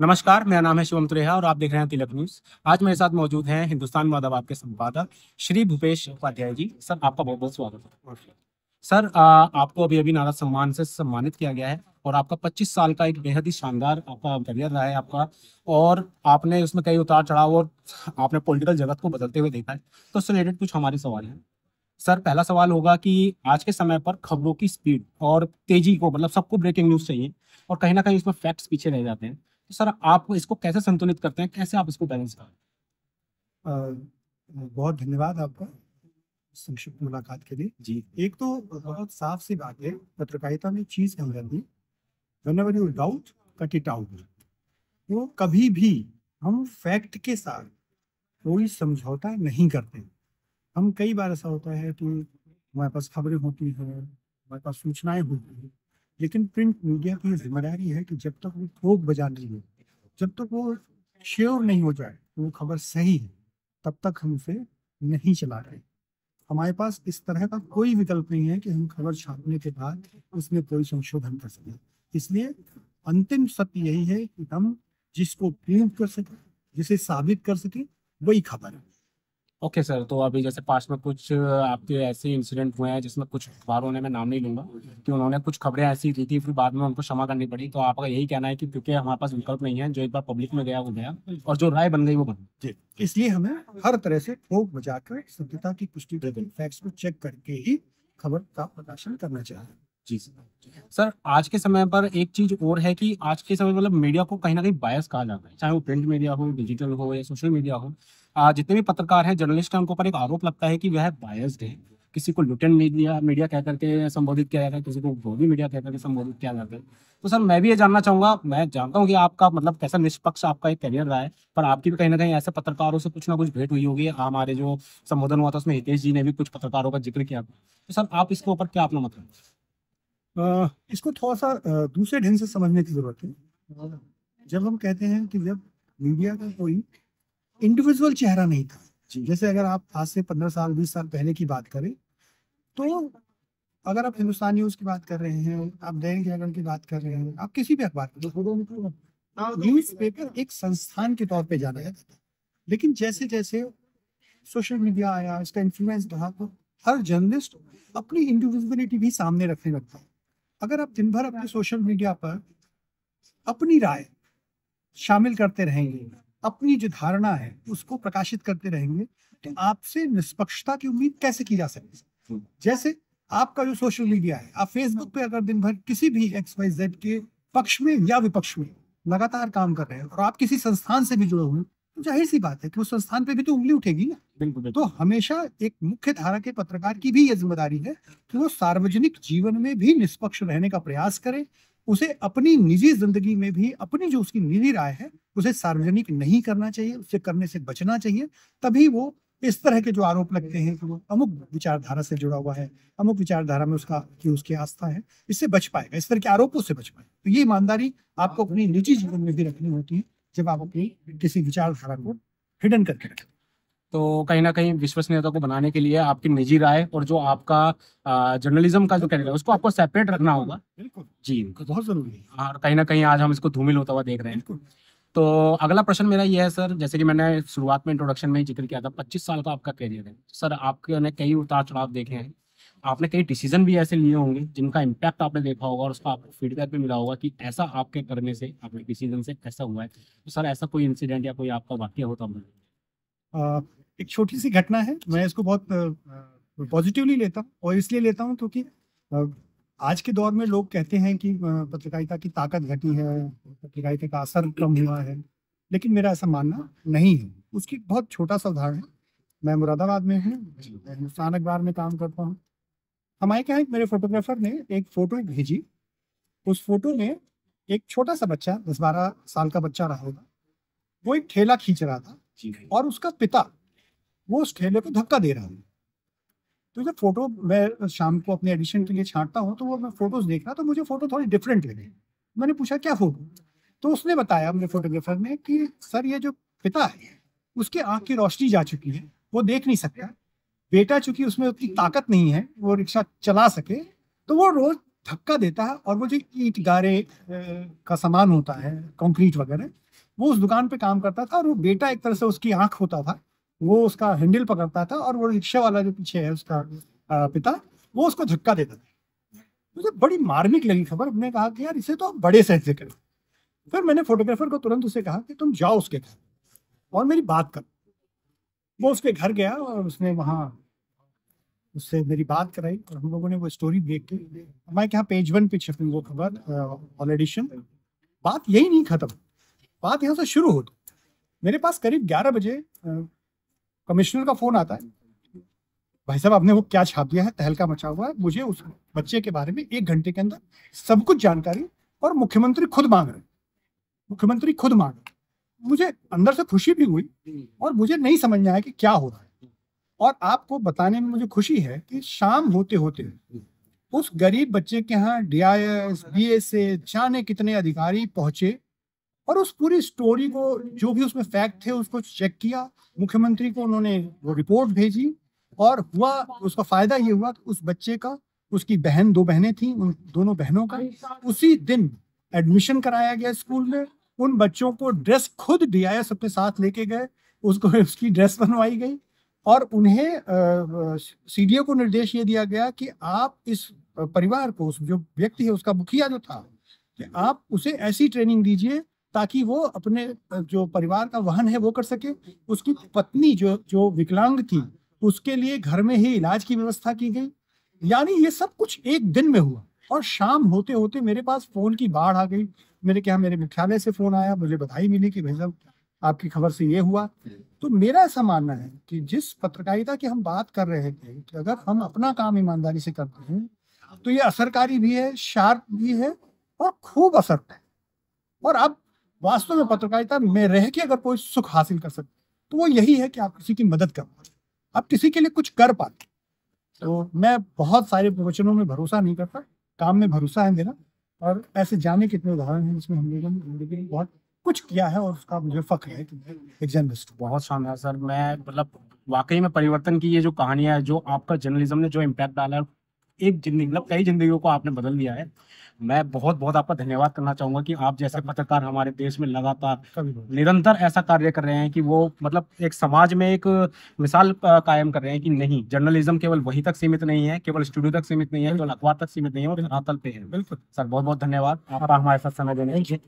नमस्कार, मेरा नाम है शिवम त्रेहा और आप देख रहे हैं तिलक न्यूज। आज मेरे साथ मौजूद हैं हिंदुस्तान मुरादाबाद के संपादक श्री भूपेश उपाध्याय जी। सर, आपका बहुत बहुत स्वागत है। सर, आपको अभी अभी नारद सम्मान से सम्मानित किया गया है और आपका 25 साल का एक बेहद ही शानदार आपका करियर रहा है आपका। और आपने उसमें कई उतार चढ़ाव और आपने पॉलिटिकल जगत को बदलते हुए देखा है। तो उससे रिलेटेड कुछ हमारे सवाल हैं। सर, पहला सवाल होगा कि आज के समय पर खबरों की स्पीड और तेजी को, मतलब सबको ब्रेकिंग न्यूज चाहिए और कहीं ना कहीं इसमें फैक्ट्स पीछे रह जाते हैं। तो सर, आप इसको कैसे संतुलित करते हैं, कैसे आप इसको बैलेंस करते अ, बहुत धन्यवाद आपका संक्षिप्त मुलाकात के लिए। हैं जी? एक तो बहुत साफ सी बात है, पत्रकारिता में एक चीज कही जाती है, whenever you doubt cut it out. तो कभी भी हम फैक्ट के साथ कोई समझौता नहीं करते। हम कई बार ऐसा होता है कि हमारे पास खबरें होती हैं, हमारे पास सूचनाएं होती हैं, लेकिन प्रिंट मीडिया की जिम्मेदारी है कि जब तक वो ठोक बजा नहीं हो, जब तक वो श्योर नहीं हो जाए कि वो खबर सही है, तब तक हम उसे नहीं चला रहे। हमारे पास इस तरह का कोई विकल्प नहीं है कि हम खबर छापने के बाद उसमें कोई संशोधन कर सकें। इसलिए अंतिम सत्य यही है कि हम जिसको प्रूव कर सकें, जिसे साबित कर सकें, वही खबर है। ओके सर, तो अभी जैसे पास में कुछ आपके ऐसे इंसिडेंट हुए हैं जिसमें कुछ अखबारों ने, मैं नाम नहीं लूंगा, कि उन्होंने कुछ खबरें ऐसी दी थी फिर बाद में उनको क्षमा करनी पड़ी। तो आपका यही कहना है कि क्योंकि हमारे पास विकल्प नहीं है, जो एक बार पब्लिक में गया वो गया और जो राय बन गई वो बन गई। जी, इसलिए हमें हर तरह से ठोक बजाकर सत्यता की पुष्टि करके फैक्ट्स को चेक करके ही खबर का प्रकाशन करना चाहिए। जी सर। सर, आज के समय पर एक चीज और है कि आज के समय मतलब मीडिया को कहीं ना कहीं बायस कहा जाता है, चाहे वो प्रिंट मीडिया हो, डिजिटल हो या सोशल मीडिया हो। जितने भी पत्रकार हैं, जर्नलिस्ट हैं, उनके ऊपर एक आरोप लगता है कि वह बायस्ड है। किसी को लुटेन मीडिया मीडिया कह करके संबोधित किया जाता है, किसी को गोदी मीडिया कह करके संबोधित किया जाता है। तो सर, मैं भी ये जानना चाहूंगा, मैं जानता हूँ कि आपका मतलब कैसा निष्पक्ष आपका एक करियर रहा है, पर आपकी भी कहीं ना कहीं ऐसे पत्रकारों से कुछ ना कुछ भेंट हुई होगी। हमारे जो संबोधन हुआ था उसमें हितेश जी ने भी कुछ पत्रकारों का जिक्र किया था। तो सर, आप इसके ऊपर क्या अपना मतलब? इसको थोड़ा सा दूसरे ढंग से समझने की जरूरत है। जब हम कहते हैं कि जब मीडिया का कोई इंडिविजुअल चेहरा नहीं था, जैसे अगर आप आज से 15 साल 20 साल पहले की बात करें, तो अगर आप हिंदुस्तान न्यूज की बात कर रहे हैं, आप दैनिक जागरण की बात कर रहे हैं, आप किसी भी अखबार की, न्यूज पेपर एक संस्थान के तौर पे जाना जाता था। लेकिन जैसे जैसे सोशल मीडिया आया, इसका इन्फ्लुएंस रहा, तो हर जर्नलिस्ट अपनी इंडिविजुअलिटी भी सामने रखने लगता है। अगर आप दिन भर अपने सोशल मीडिया पर अपनी राय शामिल करते रहेंगे, अपनी जो धारणा है उसको प्रकाशित करते रहेंगे, तो आपसे निष्पक्षता की उम्मीद कैसे की जा सकती है? जैसे आपका जो सोशल मीडिया है, आप फेसबुक पे अगर दिन भर किसी भी XYZ के पक्ष में या विपक्ष में लगातार काम कर रहे हैं और आप किसी संस्थान से भी जुड़े हुए हैं, तो जाहिर सी बात है कि उस संस्थान पे भी तो उंगली उठेगी ना। बिल्कुल तो हमेशा एक मुख्य धारा के पत्रकार की भी यह जिम्मेदारी है कि वो सार्वजनिक जीवन में भी निष्पक्ष रहने का प्रयास करे। उसे अपनी निजी जिंदगी में भी अपनी जो उसकी निजी राय है उसे सार्वजनिक नहीं करना चाहिए, उससे करने से बचना चाहिए। तभी वो इस तरह के जो आरोप लगते हैं कि वो अमुक विचारधारा से जुड़ा हुआ है, अमुक विचारधारा में उसका की उसकी आस्था है, इससे बच पाएगा, इस तरह के आरोपों से बच पाएगा। तो ये ईमानदारी आपको अपनी निजी जीवन में भी रखनी होती है जब आप अपनी किसी विचारधारा को हिडन करके रखें। तो कहीं ना कहीं विश्वसनीयता को बनाने के लिए आपकी निजी राय और जो आपका जर्नलिज्म का जो कैरियर है उसको आपको सेपरेट रखना होगा। बिल्कुल, जी। बहुत जरूरी है। और कहीं ना कहीं आज हम इसको धूमिल होता हुआ देख रहे हैं। बिल्कुल। तो अगला प्रश्न मेरा ये है सर, जैसे कि मैंने शुरुआत में इंट्रोडक्शन में ही जिक्र किया था, 25 साल का आपका करियर है सर, आपके ने कई उतार चढ़ाव देखे हैं। आपने कई डिसीजन भी ऐसे लिए होंगे जिनका इम्पैक्ट आपने देखा होगा और उसका आपको फीडबैक भी मिला होगा कि ऐसा आपके करने से, आपके डिसीजन से ऐसा हुआ है। तो सर, ऐसा कोई इंसिडेंट या कोई आपका वाक्य होता है? अ, एक छोटी सी घटना है, मैं इसको बहुत पॉजिटिवली लेता हूँ, और इसलिए लेता हूँ क्योंकि अ, आज के दौर में लोग कहते हैं कि पत्रकारिता की ताकत घटी है, पत्रकारिता का असर कम हुआ है, लेकिन मेरा ऐसा मानना नहीं है। उसकी बहुत छोटा सा उदाहरण है। मैं मुरादाबाद में हूँ, मैं हिंदुस्तान अखबार में काम करता हूँ। हमारे क्या है, मेरे फोटोग्राफर ने एक फोटो भेजी। उस फोटो में एक छोटा सा बच्चा, 10-12 साल का बच्चा रहा होगा, वो एक ठेला खींच रहा था और उसका पिता वो उस ठेले को धक्का दे रहा है। तो जब फोटो मैं शाम को अपने एडिशन के लिए छांटता हूँ, तो वो मैं फोटोज देख रहा, तो मुझे फोटो थोड़ी डिफरेंट लगी। मैंने पूछा क्या फोटो, तो उसने बताया, मेरे फोटोग्राफर ने, कि सर ये जो पिता है उसके आंख की रोशनी जा चुकी है, वो देख नहीं सकता। बेटा चूंकि उसमें उतनी ताकत नहीं है वो रिक्शा चला सके, तो वो रोज धक्का देता है, और वो जो ईंट गारे का सामान होता है, कंक्रीट वगैरह, वो उस दुकान पे काम करता था और वो बेटा एक तरह से उसकी आंख होता था, वो उसका हैंडल पकड़ता था और वो रिक्शा वाला जो पीछे है उसका पिता, वो उसको धक्का देता था। मुझे बड़ी मार्मिक लगी खबर। हमने कहा कि यार इसे तो आप बड़े साइज से करें। फिर मैंने फोटोग्राफर को तुरंत उससे कहा कि तुम जाओ उसके घर और मेरी बात करो। वो उसके घर गया और उसने वहाँ उससे मेरी बात कराई और हम लोगों ने वो स्टोरी देख के, हमारे यहाँ पेज 1 पे छपी वो खबर ऑल एडिशन। बात यही नहीं खत्म, बात यहाँ से शुरू होती। मेरे पास करीब 11 बजे कमिश्नर का फोन आता है, भाई साहब आपने वो क्या छाप दिया है, तहलका मचा हुआ है, मुझे उस बच्चे के बारे में 1 घंटे के अंदर सब कुछ जानकारी, और मुख्यमंत्री खुद मांग रहे, मुख्यमंत्री खुद मांग रहे। मुझे अंदर से खुशी भी हुई और मुझे नहीं समझ में आया कि क्या हो रहा है। और आपको बताने में मुझे खुशी है कि शाम होते होते उस गरीब बच्चे के यहाँ DIS BSA जाने कितने अधिकारी पहुंचे और उस पूरी स्टोरी को, जो भी उसमें फैक्ट थे, उसको चेक किया। मुख्यमंत्री को उन्होंने वो रिपोर्ट भेजी और हुआ उसका फायदा ये हुआ कि उस बच्चे का, उसकी बहन, 2 बहनें थी, उन दोनों बहनों का उसी दिन एडमिशन कराया गया स्कूल में। उन बच्चों को ड्रेस खुद DIS अपने साथ लेके गए, उसको उसकी ड्रेस बनवाई गई और उन्हें CDO को निर्देश ये दिया गया कि आप इस परिवार को, उस जो व्यक्ति है उसका मुखिया जो था, कि आप उसे ऐसी ट्रेनिंग दीजिए ताकि वो अपने जो परिवार का वहन है वो कर सके। उसकी पत्नी जो विकलांग थी, उसके लिए घर में ही इलाज की व्यवस्था की गई। यानी ये सब कुछ एक दिन में हुआ और शाम होते होते मेरे पास फोन की बाढ़ आ गई। मेरे मुख्यालय से फोन आया, मुझे बधाई मिली कि भाई साहब आपकी खबर से ये हुआ। तो मेरा ऐसा मानना है कि जिस पत्रकारिता की हम बात कर रहे थे, कि अगर हम अपना काम ईमानदारी से करते हैं तो ये असरकारी भी है, शार्प भी है और खूब असर है। और अब वास्तव में पत्रकारिता में रह के अगर कोई सुख हासिल कर सकते तो वो यही है कि आप किसी की मदद कर पाते, आप किसी के लिए कुछ कर पाते। तो मैं बहुत सारे प्रवचनों में भरोसा नहीं करता, काम में भरोसा है मेरा। और ऐसे जाने कितने उदाहरण हैं जिसमें हम लोगों ने जिंदगी में बहुत कुछ किया है और उसका मुझे फख्र है कि मैं एक जर्नलिस्ट हूँ। बहुत शानदार सर। मैं मतलब वाकई में परिवर्तन की ये जो कहानियां है, जो आपका जर्नलिज्म ने जो इम्पैक्ट डाला है, एक जिंदगी मतलब कई जिंदगियों को आपने बदल दिया है। मैं बहुत बहुत आपका धन्यवाद करना चाहूंगा कि आप जैसे पत्रकार हमारे देश में लगातार निरंतर ऐसा कार्य कर रहे हैं कि वो मतलब एक समाज में एक मिसाल कायम कर रहे हैं कि नहीं, जर्नलिज्म केवल वही तक सीमित नहीं है, केवल स्टूडियो तक सीमित नहीं है, केवल अखबार तक सीमित नहीं है, और धरातल पे है। बिल्कुल सर, बहुत बहुत धन्यवाद आपका हमारे साथ समय देने के लिए।